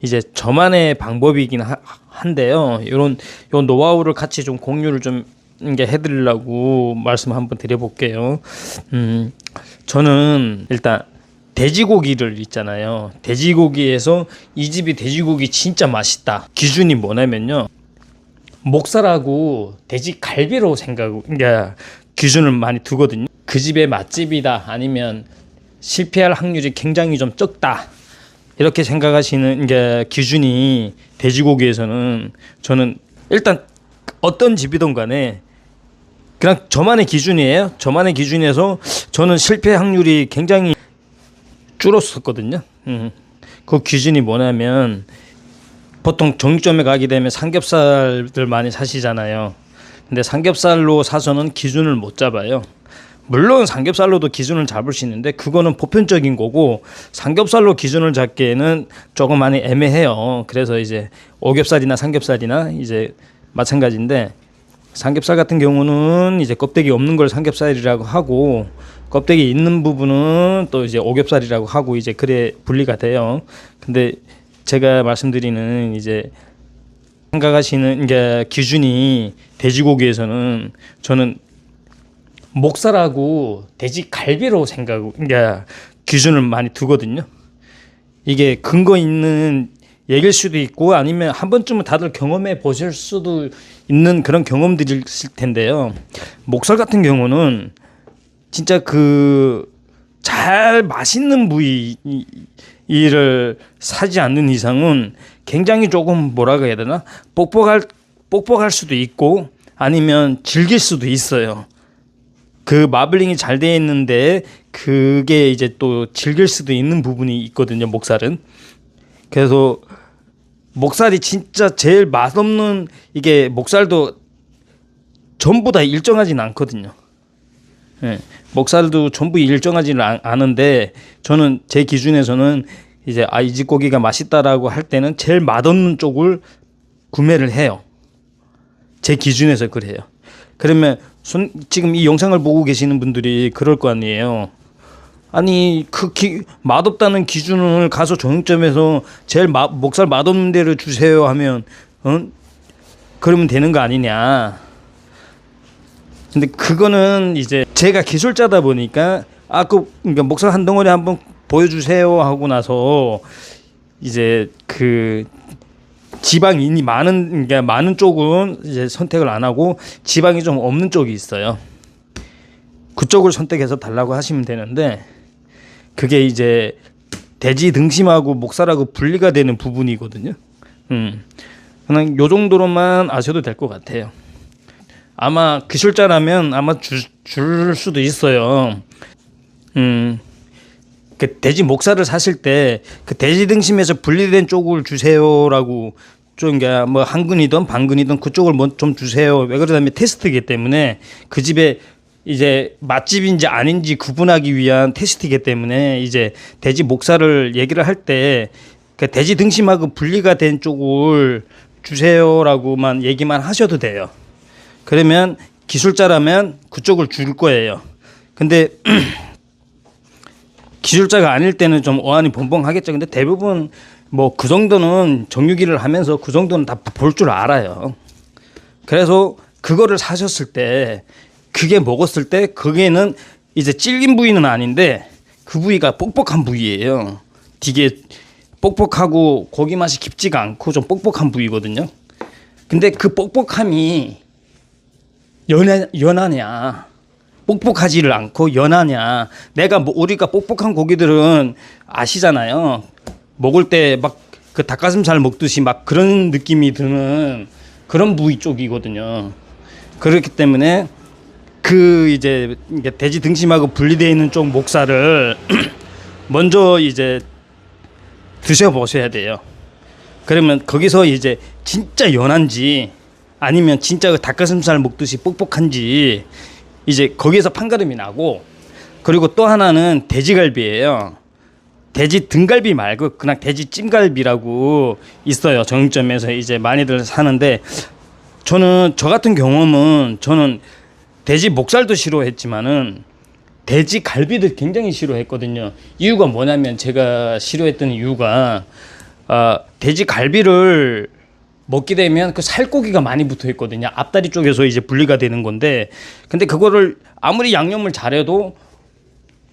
이제 저만의 방법이긴 한데요. 요런 요 노하우를 같이 좀 공유를 좀 이게 해드리려고 말씀 한번 드려볼게요. 저는 일단 돼지고기를 있잖아요. 돼지고기에서 이 집이 돼지고기 진짜 맛있다. 기준이 뭐냐면요. 목살하고 돼지갈비로 기준을 많이 두거든요. 그 집의 맛집이다. 아니면 실패할 확률이 굉장히 좀 적다. 이렇게 생각하시는 게 기준이 돼지고기에서는 저는 일단 어떤 집이든 간에 그냥 저만의 기준이에요. 저만의 기준에서 저는 실패 확률이 굉장히 줄었었거든요. 그 기준이 뭐냐면 보통 정육점에 가게 되면 삼겹살들 많이 사시잖아요. 근데 삼겹살로 사서는 기준을 못 잡아요. 물론 삼겹살로도 기준을 잡을 수 있는데 그거는 보편적인 거고 삼겹살로 기준을 잡기에는 조금 많이 애매해요. 그래서 이제 오겹살이나 삼겹살이나 이제 마찬가지인데 삼겹살 같은 경우는 이제 껍데기 없는 걸 삼겹살이라고 하고 껍데기 있는 부분은 또 이제 오겹살이라고 하고 이제 그래 분리가 돼요. 근데 제가 말씀드리는 이제 생각하시는 게 기준이 돼지고기에서는 저는 목살하고 돼지갈비로 기준을 많이 두거든요. 이게 근거 있는 얘기일 수도 있고 아니면 한 번쯤은 다들 경험해 보실 수도 있는 그런 경험들일 텐데요. 목살 같은 경우는 진짜 그 잘 맛있는 부위를 사지 않는 이상은 굉장히 조금 뭐라고 해야 되나 뻑뻑할 수도 있고 아니면 질길 수도 있어요. 그 마블링이 잘 되어 있는데 그게 이제 또 질길 수도 있는 부분이 있거든요. 목살은. 그래서 목살이 진짜 제일 맛없는 이게 목살도 전부 다 일정하진 않거든요. 예, 목살도 전부 일정하지는 않은데 저는 제 기준에서는 이제 이 집 고기가 맛있다라고 할 때는 제일 맛없는 쪽을 구매를 해요. 제 기준에서 그래요. 그러면 지금 이 영상을 보고 계시는 분들이 그럴 거 아니에요. 아니 맛없다는 기준을 가서 정육점에서 제일 목살 맛없는 데를 주세요 하면 그러면 되는 거 아니냐. 근데 그거는 이제 제가 기술자다 보니까 그러니까 목살 한 덩어리 한번 보여주세요 하고 나서 이제 그 지방이 많은 쪽은 이제 선택을 안 하고 지방이 좀 없는 쪽이 있어요. 그쪽을 선택해서 달라고 하시면 되는데 그게 이제 돼지 등심하고 목살하고 분리가 되는 부분이거든요. 그냥 요 정도로만 아셔도 될 것 같아요. 아마 기술자라면 아마 줄 수도 있어요. 그 돼지 목살을 사실 때 그 돼지 등심에서 분리된 쪽을 주세요라고 좀 뭐 한 근이든 반 근이든 그쪽을 좀 주세요. 왜 그러냐면 테스트이기 때문에 그 집에 이제 맛집인지 아닌지 구분하기 위한 테스트이기 때문에 이제 돼지 목살을 얘기를 할 때 그 돼지 등심하고 분리가 된 쪽을 주세요라고만 얘기만 하셔도 돼요. 그러면 기술자라면 그쪽을 줄 거예요. 근데 기술자가 아닐 때는 좀 어안이 벙벙하겠죠. 근데 대부분 뭐 그 정도는 정육일을 하면서 그 정도는 다 볼 줄 알아요. 그래서 그거를 사셨을 때 그게 먹었을 때 그게는 이제 찔긴 부위는 아닌데 그 부위가 뻑뻑한 부위예요. 되게 뻑뻑하고 고기 맛이 깊지가 않고 좀 뻑뻑한 부위거든요. 근데 그 뻑뻑함이 연하냐 뻑뻑하지를 않고 연하냐. 우리가 뻑뻑한 고기들은 아시잖아요. 먹을 때 막 그 닭가슴살 먹듯이 막 그런 느낌이 드는 그런 부위 쪽이거든요. 그렇기 때문에 그 이제 돼지 등심하고 분리되어 있는 쪽 목살을 먼저 이제 드셔보셔야 돼요. 그러면 거기서 이제 진짜 연한지 아니면 진짜 닭가슴살 먹듯이 뻑뻑한지 이제 거기에서 판가름이 나고, 그리고 또 하나는 돼지갈비예요. 돼지 등갈비 말고 그냥 돼지 찜갈비라고 있어요. 정육점에서 이제 많이들 사는데 저 같은 경험은 저는 돼지 목살도 싫어했지만은 돼지 갈비도 굉장히 싫어했거든요. 이유가 뭐냐면 제가 싫어했던 이유가 돼지 갈비를 먹게 되면 그 살코기가 많이 붙어 있거든요. 앞다리 쪽에서 이제 분리가 되는 건데, 근데 그거를 아무리 양념을 잘해도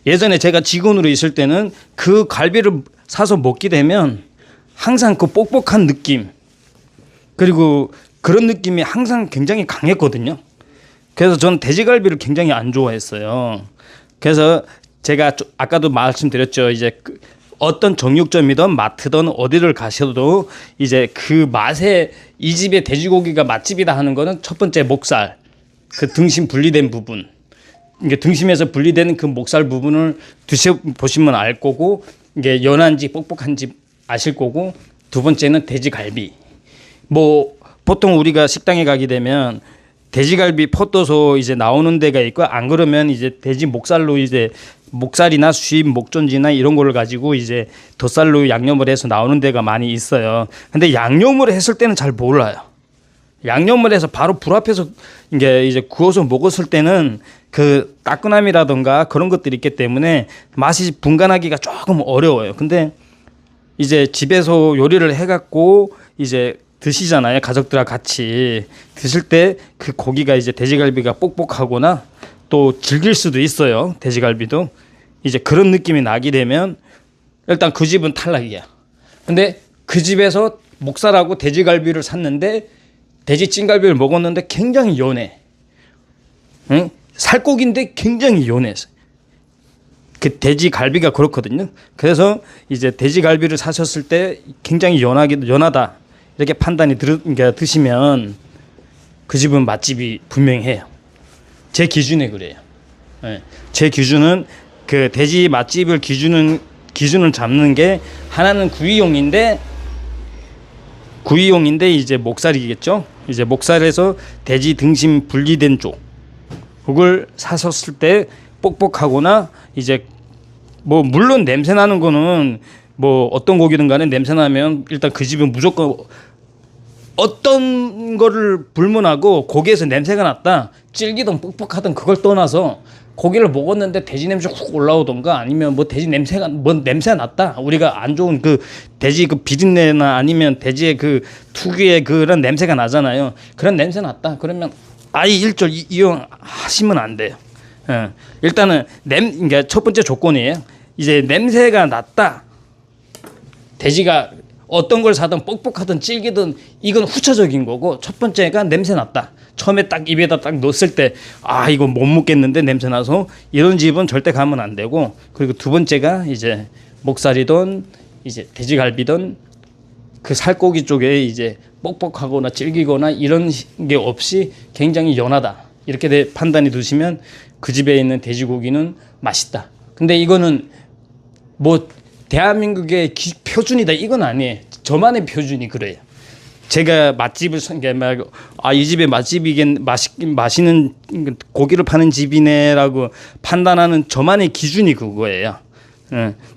예전에 제가 직원으로 있을 때는 그 갈비를 사서 먹게 되면 항상 그 뻑뻑한 느낌, 그리고 그런 느낌이 항상 굉장히 강했거든요. 그래서 저는 돼지갈비를 굉장히 안 좋아했어요. 그래서 제가 아까도 말씀드렸죠. 이제 어떤 정육점이든 마트든 어디를 가셔도 이제 그 맛에 이 집의 돼지고기가 맛집이다 하는 거는 첫 번째 목살, 그 등심 분리된 부분, 이게 등심에서 분리된 그 목살 부분을 드셔보시면 알 거고, 이게 연한지 뻑뻑한지 아실 거고, 두 번째는 돼지갈비. 뭐 보통 우리가 식당에 가게 되면 돼지갈비 퍼떠서 이제 나오는 데가 있고, 안 그러면 이제 돼지 목살로 이제 목살이나 수입 목전지나 이런 거를 가지고 이제 덧살로 양념을 해서 나오는 데가 많이 있어요. 근데 양념을 했을 때는 잘 몰라요. 양념을 해서 바로 불 앞에서 이제 구워서 먹었을 때는 그 따끈함이라던가 그런 것들이 있기 때문에 맛이 분간하기가 조금 어려워요. 근데 이제 집에서 요리를 해갖고 이제 드시잖아요. 가족들과 같이 드실 때 그 고기가 이제 돼지갈비가 뻑뻑하거나 또 질길 수도 있어요. 돼지갈비도 이제 그런 느낌이 나게 되면 일단 그 집은 탈락이야. 근데 그 집에서 목살하고 돼지갈비를 샀는데 돼지 찜갈비를 먹었는데 굉장히 연해. 응? 살코기인데 굉장히 연해서. 그 돼지갈비가 그렇거든요. 그래서 이제 돼지갈비를 사셨을 때 굉장히 연하다 이렇게 판단이 드시면 그 집은 맛집이 분명해요. 제 기준에 그래요. 네. 제 기준은 그 돼지 맛집을 기준을 잡는 게 하나는 구이용인데 이제 목살이겠죠. 이제 목살에서 돼지 등심 분리된 쪽 그걸 사셨을 때 뻑뻑하거나 이제 뭐 물론 냄새 나는 거는 뭐 어떤 고기든 간에 냄새 나면 일단 그 집은 무조건 어떤 거를 불문하고 고기에서 냄새가 났다, 질기든 뻑뻑하든 그걸 떠나서 고기를 먹었는데 돼지 냄새 훅 올라오던가 아니면 뭐 돼지 냄새가 났다, 우리가 안 좋은 그 돼지 그 비린내나 아니면 돼지의 그 특유의 그런 냄새가 나잖아요. 그런 냄새 났다 그러면 아예 일절 이용하시면 안 돼요. 일단은 그러니까 첫 번째 조건이에요. 이제 냄새가 났다, 돼지가 어떤 걸 사든 뻑뻑하든 질기든 이건 후차적인 거고, 첫 번째가 냄새 났다. 처음에 딱 입에다 딱 넣었을 때 이거 못 먹겠는데 냄새 나서, 이런 집은 절대 가면 안 되고, 그리고 두 번째가 이제 목살이든 이제 돼지갈비든 그 살코기 쪽에 이제 뻑뻑하거나 질기거나 이런 게 없이 굉장히 연하다 이렇게 판단이 드시면 그 집에 있는 돼지고기는 맛있다. 근데 이거는 뭐 대한민국의 표준이다 이건 아니에요. 저만의 표준이 그래요. 제가 맛집을 이 집의 맛있는 고기를 파는 집이네라고 판단하는 저만의 기준이 그거예요.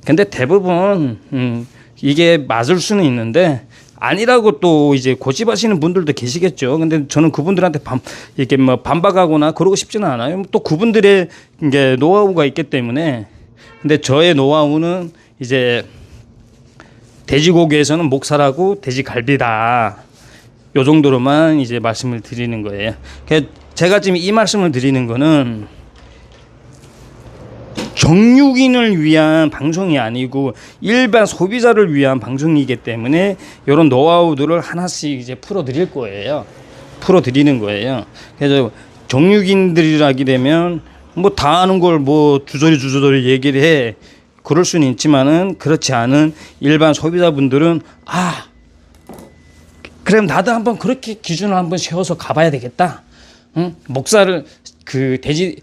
근데 대부분 이게 맞을 수는 있는데 아니라고 또 이제 고집하시는 분들도 계시겠죠. 근데 저는 그분들한테 이렇게 뭐 반박하거나 그러고 싶지는 않아요. 또 그분들의 이게 노하우가 있기 때문에. 근데 저의 노하우는 이제 돼지고기에서는 목살하고 돼지갈비다, 요 정도로만 이제 말씀을 드리는 거예요. 제가 지금 이 말씀을 드리는 거는 정육인을 위한 방송이 아니고 일반 소비자를 위한 방송이기 때문에 이런 노하우들을 하나씩 이제 풀어드리는 거예요. 그래서 정육인들이라게 되면 뭐 다 아는 걸 뭐 주저리 얘기를 해. 그럴 수는 있지만은 그렇지 않은 일반 소비자분들은 그럼 나도 한번 그렇게 기준을 한번 세워서 가봐야 되겠다. 목살을 그 돼지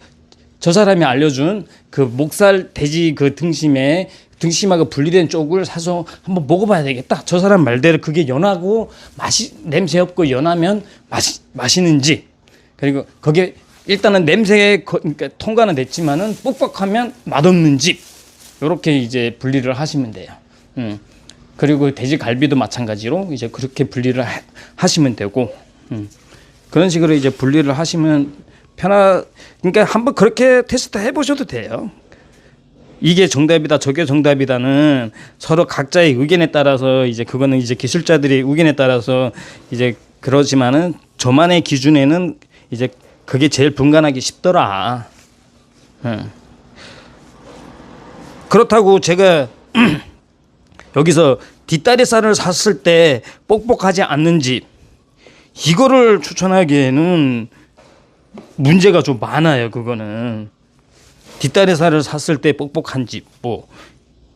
저 사람이 알려준 그 목살 돼지 그 등심하고 분리된 쪽을 사서 한번 먹어봐야 되겠다. 저 사람 말대로 그게 연하고 냄새 없고 연하면 맛있는지, 그리고 거기에 일단은 냄새에 그러니까 통과는 됐지만은 뻑뻑하면 맛없는 집, 요렇게 이제 분리를 하시면 돼요. 그리고 돼지갈비도 마찬가지로 이제 그렇게 분리를 하시면 되고, 그런 식으로 이제 분리를 하시면 그러니까 한번 그렇게 테스트 해보셔도 돼요. 이게 정답이다 저게 정답이다는 서로 각자의 의견에 따라서 이제 그거는 이제 기술자들의 의견에 따라서 이제 그러지만은 저만의 기준에는 이제 그게 제일 분간하기 쉽더라. 그렇다고 제가 여기서 뒷다리살을 샀을 때 뻑뻑하지 않는 집 이거를 추천하기에는 문제가 좀 많아요. 그거는 뒷다리살을 샀을 때 뻑뻑한 집 뭐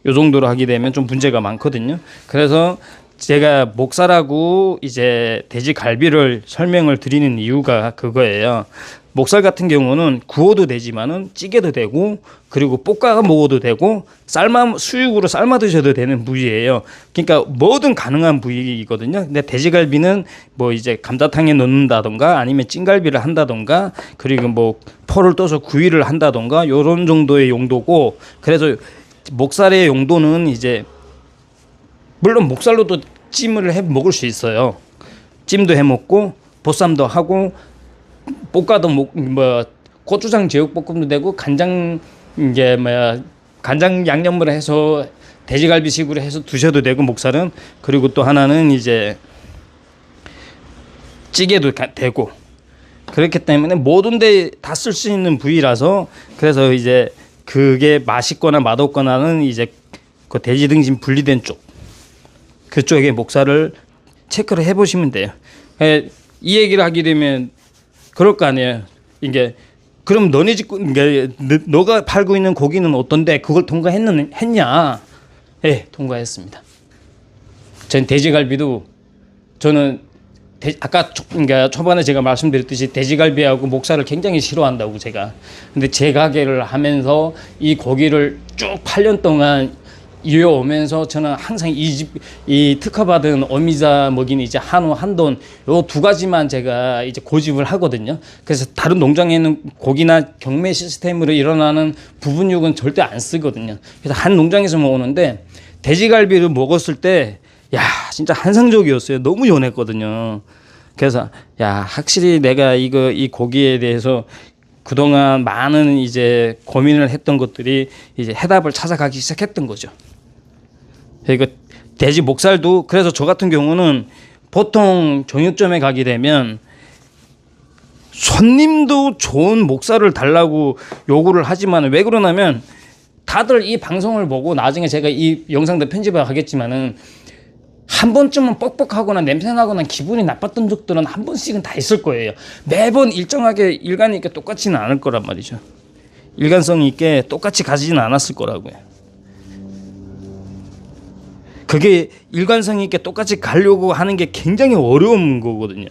요 정도로 하게 되면 좀 문제가 많거든요. 그래서 제가 목살하고 이제 돼지갈비를 설명을 드리는 이유가 그거예요. 목살 같은 경우는 구워도 되지만은 찌개도 되고 그리고 볶아 먹어도 되고 수육으로 삶아 드셔도 되는 부위예요. 그러니까 뭐든 가능한 부위이거든요. 근데 돼지갈비는 뭐 이제 감자탕에 넣는다던가 아니면 찐갈비를 한다던가 그리고 뭐 포를 떠서 구이를 한다던가 요런 정도의 용도고 그래서 목살의 용도는 이제 물론 목살로도 찜을 해 먹을 수 있어요. 찜도 해 먹고 보쌈도 하고 볶아도 뭐 고추장 제육볶음도 되고 간장 이제 뭐야 간장 양념을 해서 돼지갈비식으로 해서 드셔도 되고 목살은 그리고 또 하나는 이제 찌개도 되고 그렇기 때문에 모든 데 다 쓸 수 있는 부위라서 그래서 이제 그게 맛있거나 맛없거나는 이제 그 돼지 등심 분리된 쪽 그쪽에 목살을 체크를 해보시면 돼요. 이 얘기를 하게 되면 그럴 거 아니에요. 이게 그럼 너네 집 너가 팔고 있는 고기는 어떤데 그걸 통과했냐? 예, 통과했습니다. 전 돼지갈비도 저는 아까 그러니까 초반에 제가 말씀드렸듯이 돼지갈비하고 목살을 굉장히 싫어한다고 제가. 근데 제 가게를 하면서 이 고기를 쭉 8년 동안 이어오면서 저는 항상 이 특허받은 어미자 먹인 이제 한우 한돈 요 두 가지만 제가 이제 고집을 하거든요. 그래서 다른 농장에 있는 고기나 경매 시스템으로 일어나는 부분육은 절대 안 쓰거든요. 그래서 한 농장에서만 오는데 돼지갈비를 먹었을 때 야 진짜 환상적이었어요. 너무 연했거든요. 그래서 야 확실히 내가 이 고기에 대해서 그동안 많은 이제 고민을 했던 것들이 이제 해답을 찾아가기 시작했던 거죠. 그러니까 돼지 목살도 그래서 저 같은 경우는 보통 정육점에 가게 되면 손님도 좋은 목살을 달라고 요구를 하지만 왜 그러냐면 다들 이 방송을 보고 나중에 제가 이 영상도 편집을 하겠지만은 한 번쯤은 뻑뻑하거나 냄새나거나 기분이 나빴던 적들은 한 번씩은 다 있을 거예요. 매번 일정하게 일관 있게 똑같지는 않을 거란 말이죠. 일관성 있게 똑같이 가지는 않았을 거라고요. 그게 일관성 있게 똑같이 가려고 하는 게 굉장히 어려운 거거든요.